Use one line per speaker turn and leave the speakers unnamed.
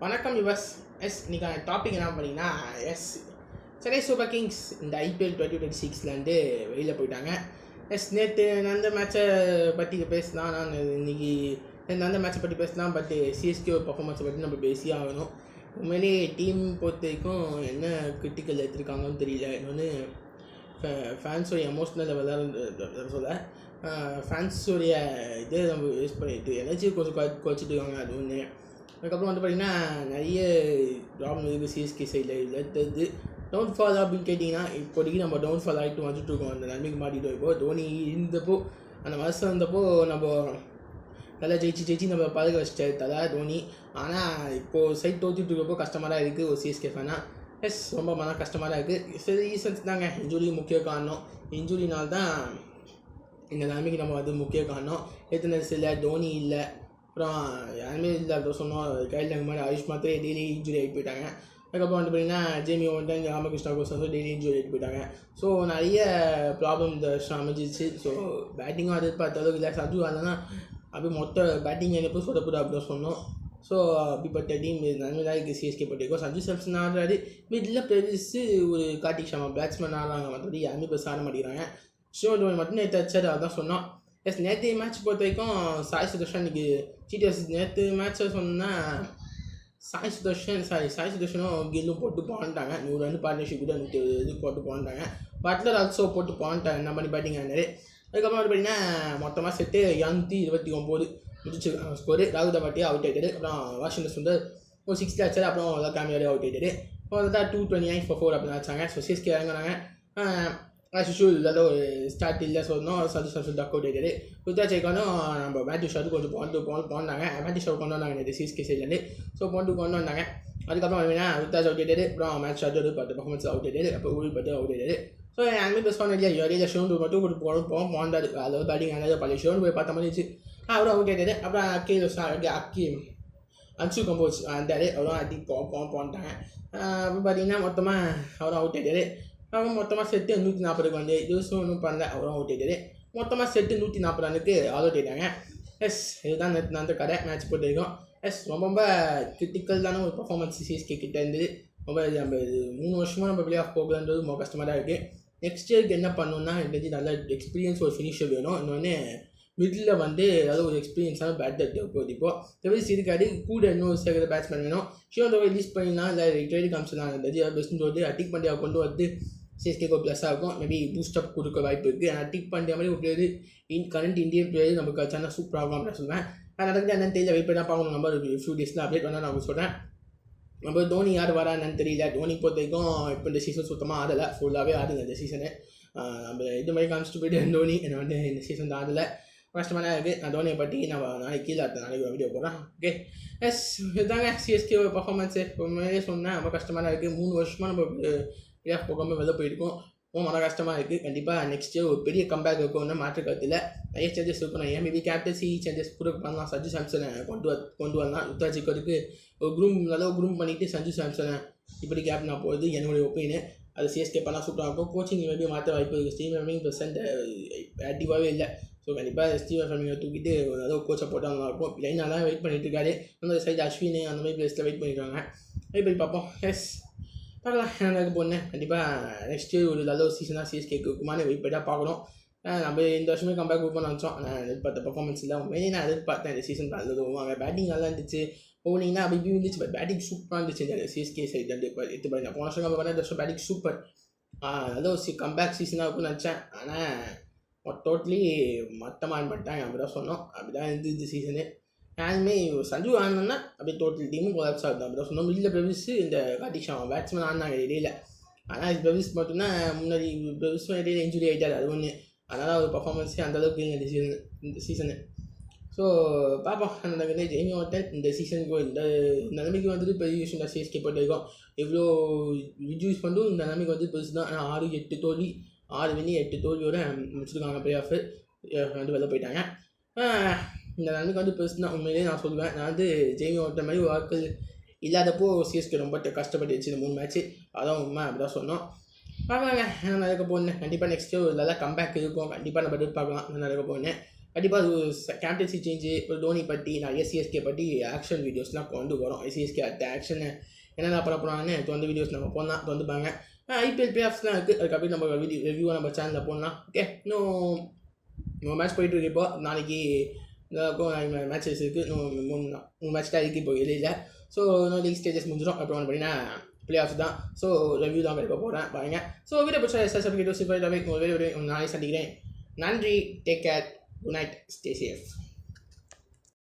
வணக்கம் யுவஸ். இன்றைக்கான டாபிக் என்ன பண்ணிங்கன்னா சென்னை சூப்பர் கிங்ஸ் இந்த ஐபிஎல் 2026 வெளியில் போயிட்டாங்க. நேற்று அந்த மேட்சை பற்றி பேசலாம். நான் இன்றைக்கி அந்த மேட்சை பற்றி பேசலாம். பட் சிஎஸ்கே பர்ஃபார்மன்ஸை பற்றி நம்ம பேசி ஆகணும். உண்மையிலேயே டீம் பொறுத்த வரைக்கும் என்ன கிரிட்டிக்கல் எடுத்துருக்காங்கன்னு தெரியல. இன்னொன்று ஃபேன்ஸோடைய எமோஷ்னல் லெவலாக சொல்ல ஃபேன்ஸோடைய இதை நம்ம யூஸ் பண்ணிட்டு எனர்ஜி கொஞ்சம் குறைச்சிட்டு இருக்காங்க. அது ஒன்று. அதுக்கப்புறம் பார்த்திங்கன்னா நிறைய ப்ராப்ளம் இருக்குது சிஎஸ்கே சைடில். இல்லை டவுன்ஃபால் அப்படின்னு கேட்டிங்கன்னா இப்போதைக்கு நம்ம டவுன்ஃபால் ஆகிட்டு வந்துட்டுருக்கோம். அந்த நன்மைக்கு மாட்டிகிட்டோம். இப்போது தோனி இருந்தப்போ அந்த வருஷம் இருந்தப்போ நம்ம நல்லா ஜெயிச்சு நம்ம பழக வச்சிட்டாரு தலா தோனி. ஆனால் இப்போது சைட் தோற்றிட்டு இருக்கப்போ கஷ்டமாக தான் இருக்குது ஒரு சிஎஸ்கே ஃபேனாக. ரொம்ப கஷ்டமாக தான் இருக்குது. சரி, ரீசன்ஸ் தாங்க. இன்ஜுரி முக்கிய காரணம். இன்ஜுரினால்தான் இந்த நிலைமைக்கு நம்ம அது முக்கிய காரணம். எத்தனஸ் இல்லை, தோனி இல்லை, அப்புறம் யாருமே இல்லை. அப்படி சொன்னோம் கையில் மாதிரி ஆயுஷ் மாத்திரே டெய்லி இன்ஜுரி ஆகிட்டு போயிட்டாங்க. அதுக்கப்புறம் பார்த்திங்கன்னா ஜேமி ஓவன் ராமகிருஷ்ணா கோசம் டெய்லி இன்ஜுரி ஆகிட்டு போயிட்டாங்க. ஸோ நிறைய ப்ராப்ளம் இந்த வருஷம் அமைஞ்சிச்சு. ஸோ பேட்டிங்கும் அது பார்த்த அளவுக்கு இல்லை. சஞ்சு ஆனா அப்படி மொத்த பேட்டிங் எப்போ சொல்லப்படும் அப்படின்னு சொன்னோம். ஸோ அப்படிப்பட்ட டீம் நன்மையாக இருக்குது சிஎஸ்கே பட்டிருக்கோம். சஞ்சு சாம்சன் ஆடுறாரு. வீட்டில் பெருசு ஒரு கார்த்திக் சர்மா பேட்ஸ்மேன் ஆடுறாங்க. மற்றபடி யாருமே பெருசாக ஆட மாட்டேங்கிறாங்க. சிவன் தோனி மட்டும் நேற்று வச்சார். அதான் சொன்னோம். நேற்று மேட்ச் பொறுத்த வரைக்கும் சாய் சுதர்ஷன் இன்றைக்கி ஜிடிஎஸ் நேற்று மேட்ச்சை சொன்னால் சாய் சுதர்ஷனும் கில்லும் போட்டு போன்ட்டாங்க. 100 ரன் பார்ட்னர்ஷிப் கூட 120 போட்டு போன்ட்டாங்க. பட்லர் ஆல்சோ போட்டு போன்ட்டாங்க. என்ன பண்ணி பேட்டிங் ஆனார். அதுக்கப்புறம் பார்த்தீங்கன்னா மொத்தமாக செட்டு 229 முடிச்சு ஸ்கோரு. ராகுல் தவாட்டியா அவுட் ஆகிட்டாரு. அப்புறம் வாஷிங்டன் சுந்தர் ஒரு 60 ஆச்சாரு. அப்புறம் கேமியாரே அவுட் ஆகிட்டாரு. அப்புறம் தான் 229 for 4 அப்படின்னு ஆச்சாங்க. ஸோ சிஎஸ்கே இறங்குறாங்க. சுஷூல் இல்லாத ஒரு ஸ்டார்ட் இல்லை சொன்னோம். சஞ்சு சாம்சன் டக் அவுட் ஆகிட்டாரு. ருத்ராஜ் ஐக்கானும் நம்ம மேத்யூ ஷாட்டு கொஞ்சம் போனாங்க. மேத்யூ ஷாட் கொண்டு வந்தாங்க நேற்று சிஎஸ்கே சைட்லேருந்து. ஸோ கொண்டு வந்தாங்க. அதுக்கப்புறம் பார்த்தீங்கன்னா ருத்ராஜ் அவுட் ஆகிட்டாரு. அப்புறம் மேட்ச் ஷாட் பார்த்து பர்ஃபார்மன்ஸ் அவுட் ஆகிட்டாரு. அப்போ ஊழல் பார்த்து அவுட் ஆகிட்டாரு. ஸோ யாருமே ப்ளஸ் பண்ண இல்லையா இடையில ஷோன் மட்டும் போனாரு. அதாவது பேட்டிங் ஆனது பழைய ஷோன் போய் பார்த்த மாதிரி இருந்துச்சு. அவரும் அவுட் ஆகிட்டாரு. அப்புறம் அன்சு கம்போஸ் வந்தார். அவரும் அடி போன்ட்டாங்க. அப்போ பார்த்தீங்கன்னா மொத்தமாக அவரும் அவுட் ஆகிட்டாரு. அவங்க மொத்தமாக செட்டு 140 வந்து ஜூஸும் ஒன்றும் பண்ணல. அவரும் அவுட் ஆகிட்டாரு. மொத்தமாக செட்டு 140 ரனுக்கு ஆல் அவுட் ஆகிட்டாங்க. இதுதான் நேற்று அந்த கடை மேட்ச் போட்டுருக்கோம். ரொம்ப கிரிட்டிக்கலான ஒரு பர்ஃபார்மன்ஸ் சிஎஸ்கே கிட்டே இருந்தது. ரொம்ப நம்ம 3 வருஷமாக நம்ம பிளே ஆஃப் போகலன்றது ரொம்ப கஷ்டமாக தான் இருக்குது. நெக்ஸ்ட் இயருக்கு என்ன பண்ணணும்னா எனக்கு நல்ல எக்ஸ்பீரியன்ஸ் ஒரு ஃபினிஷர் வேணும். இன்னொன்று மிடில் அதாவது ஒரு எக்ஸ்பீரியன்ஸான பேட்டர் தேவைப்போகுது. இப்போது இருக்காது. கூட இன்னும் சேர்க்குற பேட்ஸ்மேன் வேணும். ஷிவன் ரிலீஸ் பண்ணிடலாம். இல்லை ட்ரேடு காமிச்சிடலாம். பெஸ்ட்னு சொல்லிட்டு அட்டிக் பண்டியா கொண்டு வந்து சிஎஸ்கேக்கு ப்ளஸ்ஸாக இருக்கும். மேபி பூஸ்டப் கொடுக்க வாய்ப்பு இருக்குது. அட்டிக் பண்டியா மாதிரி ஒரு பிளேயர் கரண்ட் இந்தியன் பிளேயர் நமக்கு வச்சானா சூப்பர் ஆகும் அப்படின்னு சொல்லுவேன். நான் நடக்குது என்னன்னு தெரியல. வெயிட் பண்ணி தான் பார்க்கணும். நம்ம ஒரு ஃபியூ டேஸில் அப்டேட் பண்ணால் நான் சொல்கிறேன். நம்ம தோனி யார் வரா என்னன்னு தெரியல. தோனி பொறுத்த வரைக்கும் இப்போ இந்த சீசன் சுத்தமாக ஆடலை. ஃபுல்லாகவே ஆடுங்க இந்த சீசனு. நம்ம இது மாதிரி காமிச்சிட்டு போய்ட்டு தோனி என்னை இந்த சீசன் தான் ஆடலை. கஷ்டமான இருக்குது. நான் தோனியை பற்றி நம்ம நாளைக்கு கீழே நாளைக்கு வீடியோ போடுறேன். ஓகே. இதுதாங்க சிஎஸ்கே பர்ஃபார்மன்ஸு. உண்மையிலே சொன்னேன் ரொம்ப கஷ்டமாக இருக்குது. 3 வருஷமாக நம்ம பிளே ஆஃப் போகாமல் வெளில போயிருக்கோம். ரொம்ப கஷ்டமாக இருக்குது. கண்டிப்பாக நெக்ஸ்ட் இயர் ஒரு பெரிய கம்பேக் இருக்கும்னு மாற்று கருத்தில் நிறைய சேஞ்சஸ் இருக்கணும். ஏன் மேபி கேப்டன்சி சேஞ்சஸ் கூட பண்ணலாம். சஞ்சு சாம்சனை கொண்டு வரலாம். ருத்ராஜிக்கு ஒரு நல்ல குரூம் பண்ணிவிட்டு சஞ்சு சாம்சனை இப்படி கேப்டனாக போகுது என்னுடைய ஒப்பீனியன். அது சிஎஸ்கே பண்ணால் சூப்பராக இருக்கும். கோச்சிங் மேபி மாற்ற வாய்ப்பு இருக்குது. ஸ்டீவன் ஃபெமிங் பெர்சன்ட் ஆக்டிவாகவே இல்லை. ஸோ கண்டிப்பாக ஸ்டீவன் ஃபெமிங்கை தூக்கிட்டு ஏதோ கோச்சை போட்டால் நல்லாயிருக்கும். லைனாக தான் வெயிட் பண்ணிட்டு இருக்காரு. அந்த சைடு அஸ்வின் அந்த மாதிரி பிளேஸில் வெயிட் பண்ணியிருக்காங்க. வெயிட் பண்ணி பார்ப்போம். பார்க்கலாம் எனக்கு பொண்ணு. கண்டிப்பாக நெக்ஸ்ட் இயர் ஒரு நல்ல ஒரு சீசனாக சிஎஸ்கேக்கு இருக்குமான்னு வெயிட் பண்ணி தான் பார்க்கணும். நம்ம இந்த வருஷமே கம்பேக் கொடுப்போம்னு நினச்சோம். நான் எதிர்பார்த்த பர்ஃபார்மன்ஸ் இல்லை. உண்மையிலே நான் எதிர்பார்த்தேன் இந்த சீசன் நல்லது வருவாங்க. பேட்டிங் நல்லா இருந்துச்சு. போனீங்கன்னா அப்படி இருந்துச்சு. பட் பேட்டிங் சூப்பராக இருந்துச்சு இந்த சிஎஸ்கே சைடு. எடுத்து பாருங்க. போன வருஷம் நம்ம பண்ண வருஷம் பேட்டிங் சூப்பர். நல்ல ஒரு கம்பேக் சீசனாக இருக்கும்னு நினச்சேன். ஆனால் டோட்டலி மட்டமாக பண்ணிட்டாங்க. அப்படி தான் சொன்னோம். அப்படி தான் இருந்துச்சு சீசனு. யாருமே சஞ்சு ஆடணுன்னா அப்படியே டோட்டல் டீமும் கொலாப்ஸ் ஆகுது. அப்படி தான் சொன்னோம். மிடில் பிரவிஸ் இந்த கார்த்திக் சர்மா பேட்ஸ்மேன் ஆடினாங்க இடையில. ஆனால் பிரவிஸ் மட்டும்தான் முன்னாடி பிரவிஸும் இடையில இன்ஜுரி ஆகிட்டார். அது ஒன்று. அதனால் ஒரு பர்ஃபார்மன்ஸே அந்தளவுக்கு இந்த சீசனு. ஸோ பார்ப்போம் நடக்குது. ஜெய்மி ஓவன் இந்த சீசனுக்கு இந்த நிலைமைக்கு வந்துட்டு பெரிய விஷயம் தான். சிஎஸ்கே போட்டிருக்கோம். எவ்வளோ ரிஜூஸ் பண்ணும் இந்த நிலைமைக்கு வந்து பெருசு தான். ஆனால் 6 தோல்வி 6 வினி 8 தோல்வியோடு முடிச்சிருக்காங்க. பிளே ஆஃப் வந்து வெளில போயிட்டாங்க. இந்த நிலைமைக்கு வந்து பெருசு தான். உண்மையிலேயே நான் சொல்லுவேன். நான் வந்து ஜெய்மி ஓவன் மாதிரி வாக்கள் இல்லாதப்போ சிஎஸ்கே ரொம்ப கஷ்டப்பட்டுச்சு இந்த 3 மேட்ச்சு. அதான் உண்மை. அப்படி தான் சொன்னோம். பார்க்கலாங்க என்ன நடக்க போகணும். கண்டிப்பாக நெக்ஸ்ட்டு ஒரு நல்ல கம்பேக் இருக்கும். கண்டிப்பாக நம்ம எதிர்பார்க்கலாம் என்ன நடக்க போகணும். கண்டிப்பாக அது கேப்டன்சி சேஞ்சு இப்போ தோனி பற்றி நிறைய சிஎஸ்கே பற்றி ஆக்ஷன் வீடியோஸ்லாம் கொண்டு வரும். சிஎஸ்கே அடுத்த ஆக்ஷனு என்னென்ன பண்ண போகிறாங்கன்னு வந்து வீடியோஸ் நம்ம போனால் வந்துப்பாங்க. ஐபிஎல் பிளே ஆஃப்ஸ்லாம் இருக்குது, அதுக்கப்புறம் நம்ம ரிவ்யூவாக நம்ம சேனலில் போடலாம். ஓகே, இன்னும் மேட்ச் போயிட்டு இருக்கு. இப்போ நாளைக்கு மேட்சஸ் இருக்குது, இன்னும் 3 மேட்ச் தான் இருக்குது இப்போ வெளியில். ஸோ இன்னும் லீக் ஸ்டேஜஸ் முடிஞ்சிடும். அப்புறம் வந்து பார்த்தீங்கன்னா பிளே ஆஃப் தான். ஸோ ரிவ்யூ தான் இப்போ போகிறேன் பாருங்க. ஸோ வீடியோ பிடிச்சா நாளை சந்திக்கிறேன். நன்றி, take care, good night, stay safe.